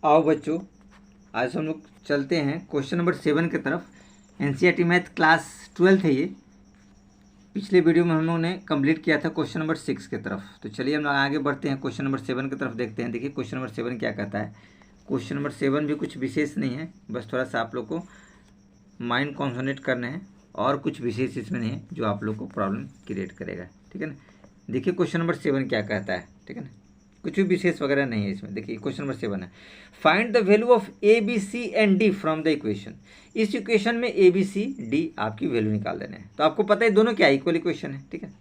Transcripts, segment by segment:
आओ बच्चों, आज हम लोग चलते हैं क्वेश्चन नंबर 7 की तरफ। एनसीईआरटी मैथ क्लास 12 है ये। पिछले वीडियो में हम लोगों ने कंप्लीट किया था क्वेश्चन नंबर 6 की तरफ। तो चलिए हम लोग आगे बढ़ते हैं, क्वेश्चन नंबर 7 की तरफ देखते हैं। देखिए क्वेश्चन नंबर 7 क्या कहता है। क्वेश्चन नंबर 7 भी कुछ विशेष नहीं है, बस थोड़ा सा आप लोग को माइंड कॉन्सनट्रेट करना है और कुछ विशेष इसमें नहीं है जो आप लोग को प्रॉब्लम क्रिएट करेगा। ठीक है ना। देखिए क्वेश्चन नंबर 7 क्या कहता है। ठीक है ना, कुछ भी विशेष वगैरह नहीं है इसमें। देखिए क्वेश्चन नंबर 7 है, find the value of a b c and d from the equation. इस इक्वेशन में ए बी सी डी आपकी वैल्यू निकाल देने हैं। तो आपको पता है दोनों क्या इक्वल इक्वेशन है। ठीक है,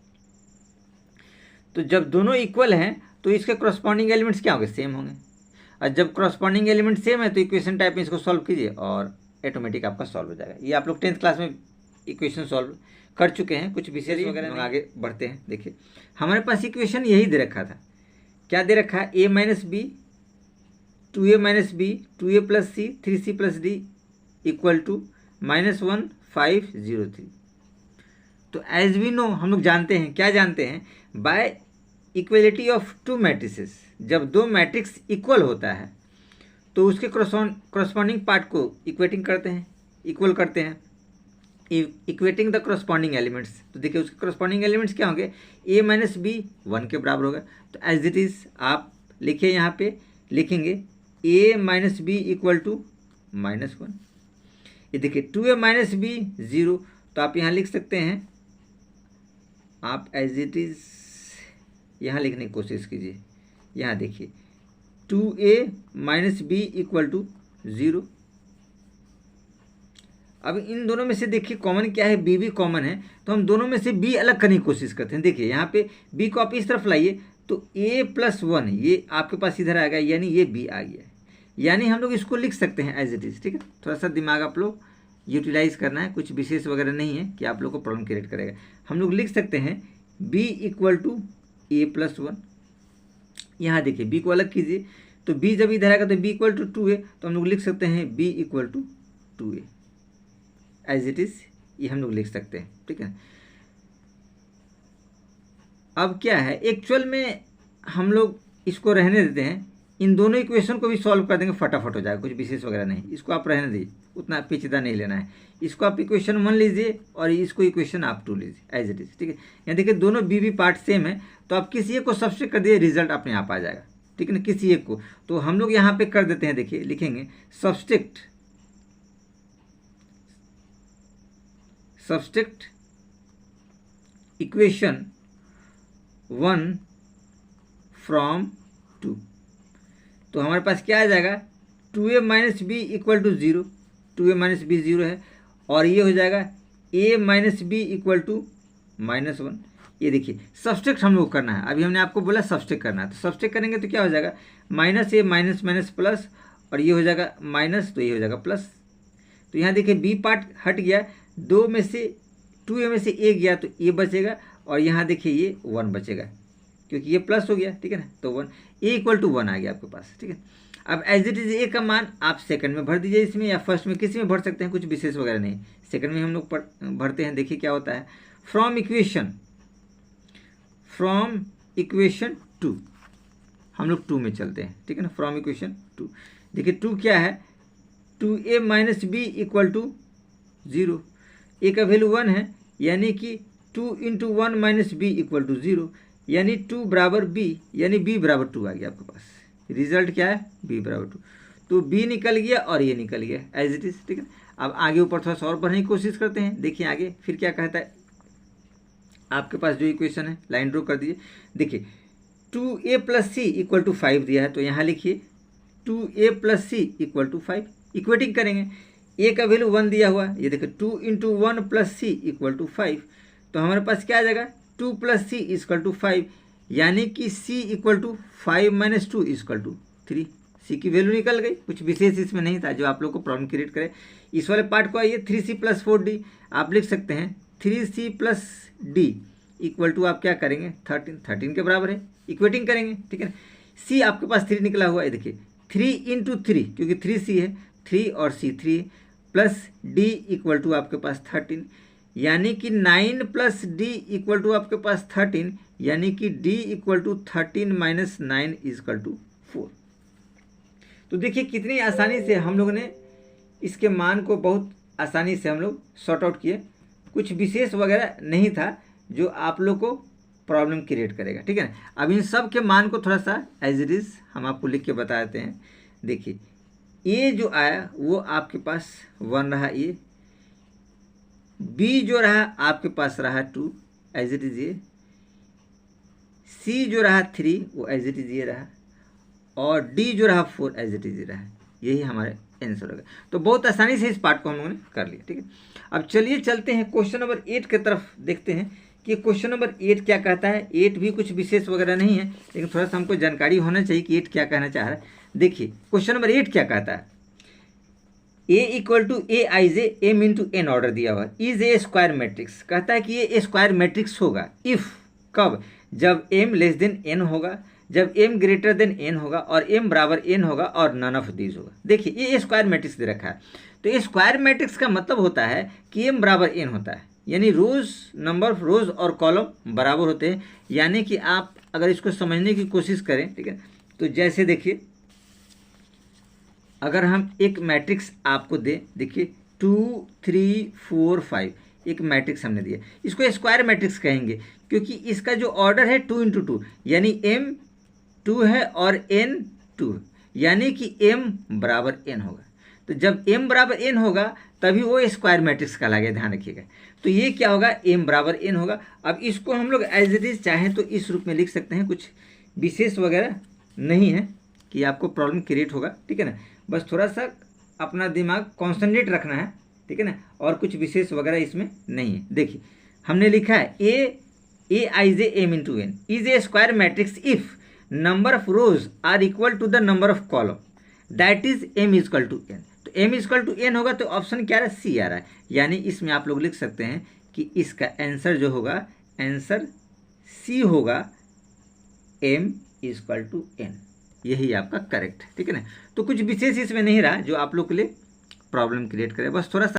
तो जब दोनों इक्वल हैं तो इसके करस्पॉन्डिंग एलिमेंट्स क्या होंगे, सेम होंगे। और जब करस्पॉन्डिंग एलिमेंट सेम है तो इक्वेशन टाइप में इसको सॉल्व कीजिए और ऑटोमेटिक आपका सॉल्व हो जाएगा। ये आप लोग 10th क्लास में इक्वेशन सॉल्व कर चुके हैं, कुछ विशेष वगैरह नहीं। आगे बढ़ते हैं। देखिए हमारे पास इक्वेशन यही दे रखा था। क्या दे रखा है, a minus b, 2a minus b, 2a plus c, 3c plus d equal to -1 5 0 3। तो एज वी नो, हम लोग जानते हैं, क्या जानते हैं, bye equality of to matrices. जब दो मैट्रिक्स इक्वल होता है तो उसके करस्पॉन्डिंग पार्ट को इक्वेटिंग करते हैं, इक्वल करते हैं, इक्वेटिंग द करस्पॉन्डिंग एलिमेंट्स। तो देखिए उसके करस्पॉन्डिंग एलिमेंट्स क्या होंगे, a माइनस बी 1 के बराबर होगा। तो एज इट इज आप लिखिए, यहाँ पे लिखेंगे a minus b equal to -1। ये देखिए 2a माइनस बी 0, तो आप यहाँ लिख सकते हैं, आप एज इट इज यहाँ लिखने की कोशिश कीजिए। यहाँ देखिए 2a minus b equal to 0। अब इन दोनों में से देखिए कॉमन क्या है, b भी कॉमन है, तो हम दोनों में से b अलग करने की कोशिश करते हैं। देखिए यहाँ पे b को आप इस तरफ लाइए तो a प्लस 1 ये आपके पास इधर आएगा, यानी ये b आ गया है। यानी हम लोग इसको लिख सकते हैं एज इट इज। ठीक है, थोड़ा सा दिमाग आप लोग यूटिलाइज करना है, कुछ विशेष वगैरह नहीं है कि आप लोग को प्रॉब्लम क्रिएट करेगा। हम लोग लिख सकते हैं b equal to a plus 1। यहाँ देखिए b को अलग कीजिए, तो b जब इधर आएगा तो b इक्वल टू 2a, तो हम लोग लिख सकते हैं b equal to 2a as it is. ये हम लोग लिख सकते हैं। ठीक है, अब क्या है, एक्चुअल में हम लोग इसको रहने देते हैं, इन दोनों इक्वेशन को भी सॉल्व कर देंगे, फटाफट हो जाएगा, कुछ विशेष वगैरह नहीं। इसको आप रहने दीजिए, उतना पेचीदा नहीं लेना है। इसको आप इक्वेशन 1 लीजिए और इसको इक्वेशन आप 2 लीजिए एज इट इज। ठीक है, यहाँ देखिए दोनों बी पार्ट सेम है, तो आप किसी एक को सब्स्टिट्यूट कर दिए, रिजल्ट अपने आप आ जाएगा। ठीक है ना, किसी एक को। तो हम लोग यहाँ पे कर देते हैं, देखिए लिखेंगे सब्स्टिट्यूट इक्वेशन 1 फ्रॉम 2। तो हमारे पास क्या आ जाएगा, 2a minus b equal to 0, 2a minus b 0 है, और ये हो जाएगा a minus b equal to -1। ये देखिए सब्स्ट्रैक्ट हम लोग करना है, अभी हमने आपको बोला सब्स्ट्रैक्ट करना है। तो सब्स्ट्रैक्ट करेंगे तो क्या हो जाएगा, -a माइनस माइनस प्लस, और ये हो जाएगा माइनस, तो ये हो जाएगा प्लस। तो यहाँ देखिए b पार्ट हट गया, 2 में से 2a में से a गया तो a बचेगा, और यहाँ देखिए ये 1 बचेगा क्योंकि ये प्लस हो गया। ठीक है ना, तो 1 a इक्वल टू 1 आ गया आपके पास। ठीक है, अब एज इट इज a का मान आप सेकंड में भर दीजिए इसमें, या फर्स्ट में, किसी में भर सकते हैं, कुछ विशेष वगैरह नहीं। सेकंड में हम लोग भरते हैं। देखिए क्या होता है, फ्रॉम इक्वेशन 2, हम लोग 2 में चलते हैं। ठीक है ना, फ्रॉम इक्वेशन 2। देखिए 2 क्या है, 2a minus b equal to 0। a का वैल्यू 1 है, यानी कि 2 into 1 minus b equal to 0, यानी 2 बराबर b, यानी b बराबर 2 आ गया आपके पास। रिजल्ट क्या है, b बराबर 2। तो b निकल गया और ये निकल गया एज इट इज। ठीक है, अब आगे ऊपर थोड़ा सा और बढ़ने की कोशिश करते हैं। देखिए आगे फिर क्या कहता है, आपके पास जो इक्वेशन है लाइन ड्रॉ कर दीजिए। देखिए 2a plus c equal to 5 दिया है, तो यहाँ लिखिए 2a plus c equal to 5। Equating करेंगे, a का वैल्यू 1 दिया हुआ है, ये देखिए 2 into 1 plus c equal to 5। तो हमारे पास क्या आ जाएगा, 2 प्लस सी इक्वल टू 5, यानी कि c equal to 5 minus 2 equal to 3। c की वैल्यू निकल गई, कुछ विशेष इसमें नहीं था जो आप लोग को प्रॉब्लम क्रिएट करे। इस वाले पार्ट को आइए, 3c प्लस 4d आप लिख सकते हैं, 3c plus d equal to आप क्या करेंगे, 13 के बराबर है, इक्वेटिंग करेंगे। ठीक है, c आपके पास 3 निकला हुआ है, देखिए 3 इंटू 3, क्योंकि 3c है, 3 और c 3, plus d equal to आपके पास 13, यानी कि 9 प्लस d इक्वल टू आपके पास 13, यानी कि d equal to 13 minus 9 equal to 4। तो देखिए कितनी आसानी से हम लोग ने इसके मान को बहुत आसानी से हम लोग सॉर्ट आउट किए। कुछ विशेष वगैरह नहीं था जो आप लोग को प्रॉब्लम क्रिएट करेगा, ठीक है ना। अब इन सब के मान को थोड़ा सा एज इट इज़ हम आपको लिख के बता देते हैं। देखिए ए जो आया वो आपके पास 1 रहा, ए बी जो रहा आपके पास रहा 2 एज इट इज़, ये सी जो रहा 3 वो एज इट इज़ ये रहा, और डी जो रहा 4 एज इट इज़ रहा। यही हमारे आंसर होगा। तो बहुत आसानी से इस पार्ट को हम लोगों ने कर लिया, ठीक है। अब चलिए चलते हैं क्वेश्चन नंबर 8 की तरफ, देखते हैं कि क्वेश्चन नंबर 8 क्या कहता है। 8 भी कुछ विशेष वगैरह नहीं है, लेकिन थोड़ा सा हमको जानकारी होना चाहिए कि 8 क्या कहना चाह रहा है। देखिए क्वेश्चन नंबर 8 क्या कहता है। A equal to a i j m into n order दिया हुआ, इज ए स्क्वायर मैट्रिक्स। कहता है कि ये स्क्वायर मैट्रिक्स होगा इफ़, कब, जब m लेस देन n होगा, जब m ग्रेटर देन n होगा, और m बराबर n होगा, और नन ऑफ दीज होगा। देखिए ये स्क्वायर मैट्रिक्स दे रखा है। तो ये स्क्वायर मैट्रिक्स का मतलब होता है कि m बराबर n होता है, यानी रोज, नंबर ऑफ रोज और कॉलम बराबर होते हैं। यानी कि आप अगर इसको समझने की कोशिश करें, ठीक है, तो जैसे देखिए अगर हम एक मैट्रिक्स आपको दे, देखिए 2 3 4 5 एक मैट्रिक्स हमने दिया, इसको स्क्वायर मैट्रिक्स कहेंगे क्योंकि इसका जो ऑर्डर है 2 इंटू 2, यानी m 2 है और n 2, यानी कि m बराबर n होगा। तो जब m बराबर n होगा तभी वो स्क्वायर मैट्रिक्स कहलाएगा, ध्यान रखिएगा। तो ये क्या होगा, m बराबर n होगा। अब इसको हम लोग एज इट इज चाहें तो इस रूप में लिख सकते हैं, कुछ विशेष वगैरह नहीं है कि आपको प्रॉब्लम क्रिएट होगा, ठीक है ना। बस थोड़ा सा अपना दिमाग कॉन्सेंट्रेट रखना है, ठीक है ना, और कुछ विशेष वगैरह इसमें नहीं है। देखिए हमने लिखा है a i j m into n is a square matrix if number of rows are equal to the number of column, that is m equal to n. तो एम इजक्वल टू एन होगा तो option क्या आ रहा है, सी आ रहा है। यानी इसमें आप लोग लिख सकते हैं कि इसका आंसर जो होगा, आंसर सी होगा, एम इजक्वल टू एन। यही आपका करेक्ट है, ठीक है ना। तो कुछ विशेष इसमें नहीं रहा जो आप लोग के लिए प्रॉब्लम क्रिएट करे, बस थोड़ा सा